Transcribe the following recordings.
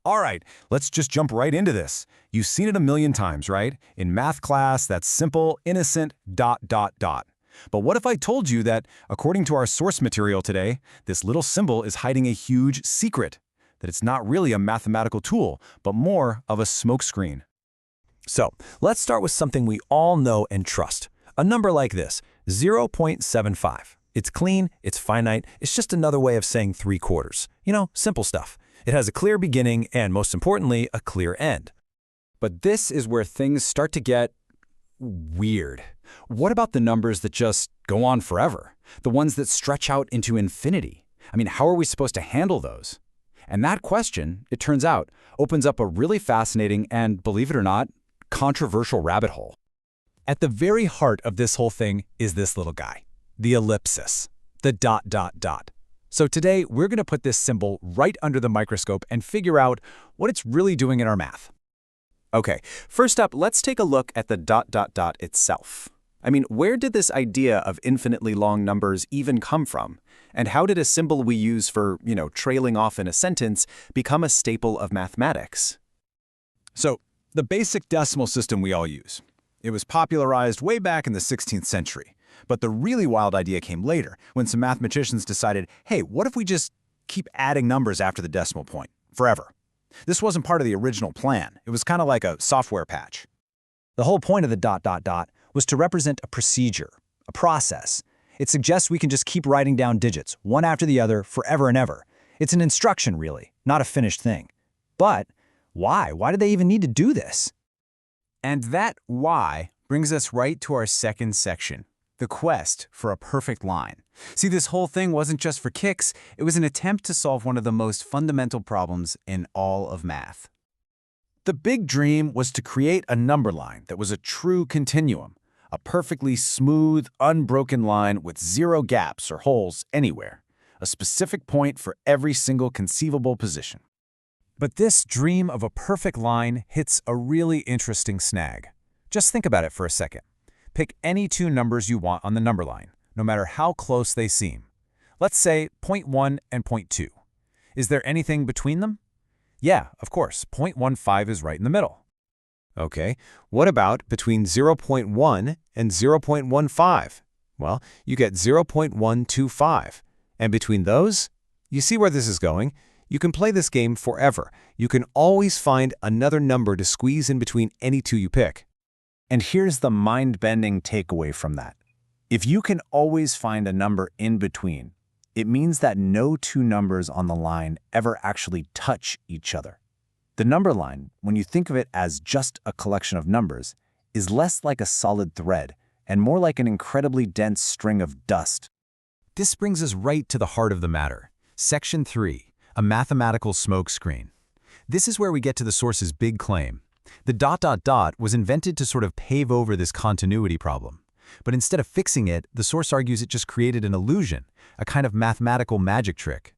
All right, let's just jump right into this. You've seen it a million times, right? In math class, that simple, innocent ... But what if I told you that, according to our source material today, this little symbol is hiding a huge secret? That it's not really a mathematical tool, but more of a smokescreen. So, let's start with something we all know and trust. A number like this, 0.75. It's clean, it's finite, it's just another way of saying 3/4. You know, simple stuff. It has a clear beginning and, most importantly, a clear end. But this is where things start to get weird. What about the numbers that just go on forever? The ones that stretch out into infinity? I mean, how are we supposed to handle those? And that question, it turns out, opens up a really fascinating and, believe it or not, controversial rabbit hole. At the very heart of this whole thing is this little guy, the ellipsis, the ... So today, we're going to put this symbol right under the microscope and figure out what it's really doing in our math. Okay, first up, let's take a look at the ... itself. I mean, where did this idea of infinitely long numbers even come from? And how did a symbol we use for, trailing off in a sentence become a staple of mathematics? So, the basic decimal system we all use. It was popularized way back in the 16th century. But the really wild idea came later, when some mathematicians decided, hey, what if we just keep adding numbers after the decimal point, forever? This wasn't part of the original plan. It was kind of like a software patch. The whole point of the ... was to represent a procedure, a process. It suggests we can just keep writing down digits, one after the other, forever and ever. It's an instruction, really, not a finished thing. But why? Why did they even need to do this? And that why brings us right to our second section. The quest for a perfect line. See, this whole thing wasn't just for kicks, it was an attempt to solve one of the most fundamental problems in all of math. The big dream was to create a number line that was a true continuum, a perfectly smooth, unbroken line with zero gaps or holes anywhere, a specific point for every single conceivable position. But this dream of a perfect line hits a really interesting snag. Just think about it for a second. Pick any two numbers you want on the number line, no matter how close they seem. Let's say 0.1 and 0.2. Is there anything between them? Yeah, of course, 0.15 is right in the middle. Okay, what about between 0.1 and 0.15? Well, you get 0.125. And between those, you see where this is going? You can play this game forever. You can always find another number to squeeze in between any two you pick. And here's the mind-bending takeaway from that. If you can always find a number in between, it means that no two numbers on the line ever actually touch each other. The number line, when you think of it as just a collection of numbers, is less like a solid thread and more like an incredibly dense string of dust. This brings us right to the heart of the matter. Section 3, a mathematical smokescreen. This is where we get to the source's big claim. The ... was invented to sort of pave over this continuity problem. But instead of fixing it, the source argues it just created an illusion, a kind of mathematical magic trick.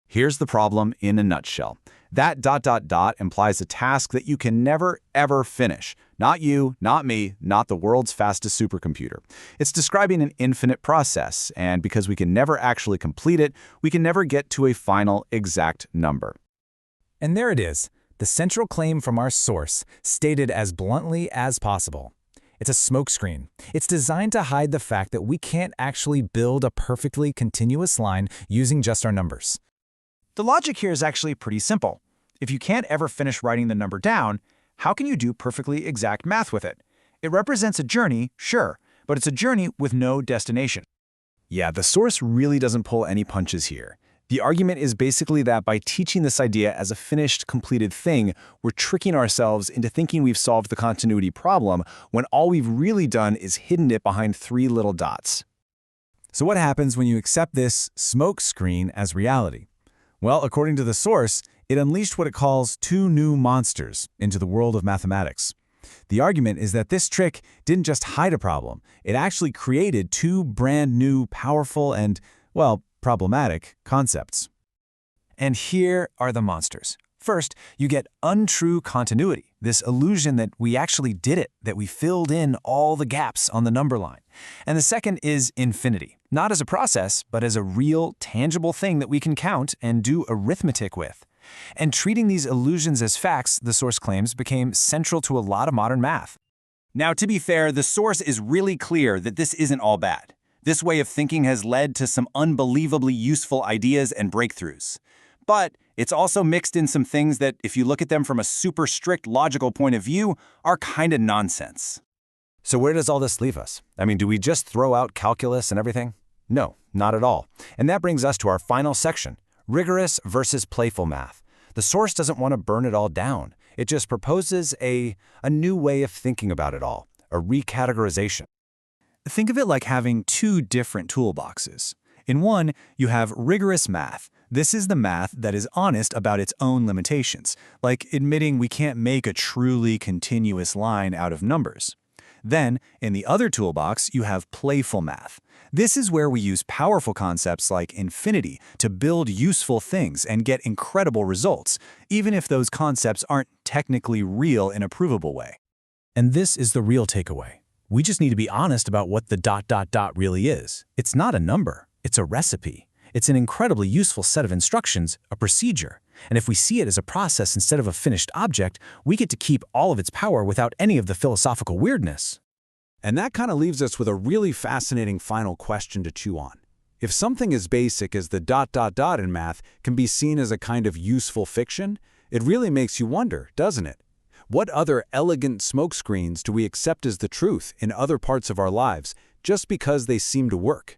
Here's the problem in a nutshell. That ... implies a task that you can never, ever finish. Not you, not me, not the world's fastest supercomputer. It's describing an infinite process, and because we can never actually complete it, we can never get to a final exact number. And there it is, the central claim from our source, stated as bluntly as possible. It's a smokescreen. It's designed to hide the fact that we can't actually build a perfectly continuous line using just our numbers. The logic here is actually pretty simple. If you can't ever finish writing the number down, how can you do perfectly exact math with it? It represents a journey, sure, but it's a journey with no destination. Yeah, the source really doesn't pull any punches here. The argument is basically that by teaching this idea as a finished, completed thing, we're tricking ourselves into thinking we've solved the continuity problem when all we've really done is hidden it behind three little dots. So what happens when you accept this smokescreen as reality? Well, according to the source, it unleashed what it calls two new monsters into the world of mathematics. The argument is that this trick didn't just hide a problem, it actually created two brand new, powerful, and, well, problematic concepts. And here are the monsters. First, you get untrue continuity, this illusion that we actually did it, that we filled in all the gaps on the number line. And the second is infinity, not as a process, but as a real, tangible thing that we can count and do arithmetic with. And treating these illusions as facts, the source claims, became central to a lot of modern math. Now, to be fair, the source is really clear that this isn't all bad. This way of thinking has led to some unbelievably useful ideas and breakthroughs. But it's also mixed in some things that, if you look at them from a super strict logical point of view, are kind of nonsense. So where does all this leave us? I mean, do we just throw out calculus and everything? No, not at all. And that brings us to our final section, rigorous versus playful math. The source doesn't want to burn it all down. It just proposes a new way of thinking about it all, a recategorization. Think of it like having two different toolboxes. In one, you have rigorous math. This is the math that is honest about its own limitations, like admitting we can't make a truly continuous line out of numbers. Then, in the other toolbox, you have playful math. This is where we use powerful concepts like infinity to build useful things and get incredible results, even if those concepts aren't technically real in a provable way. And this is the real takeaway. We just need to be honest about what the ... really is. It's not a number. It's a recipe. It's an incredibly useful set of instructions, a procedure. And if we see it as a process instead of a finished object, we get to keep all of its power without any of the philosophical weirdness. And that kind of leaves us with a really fascinating final question to chew on. If something as basic as the ... in math can be seen as a kind of useful fiction, it really makes you wonder, doesn't it? What other elegant smokescreens do we accept as the truth in other parts of our lives just because they seem to work?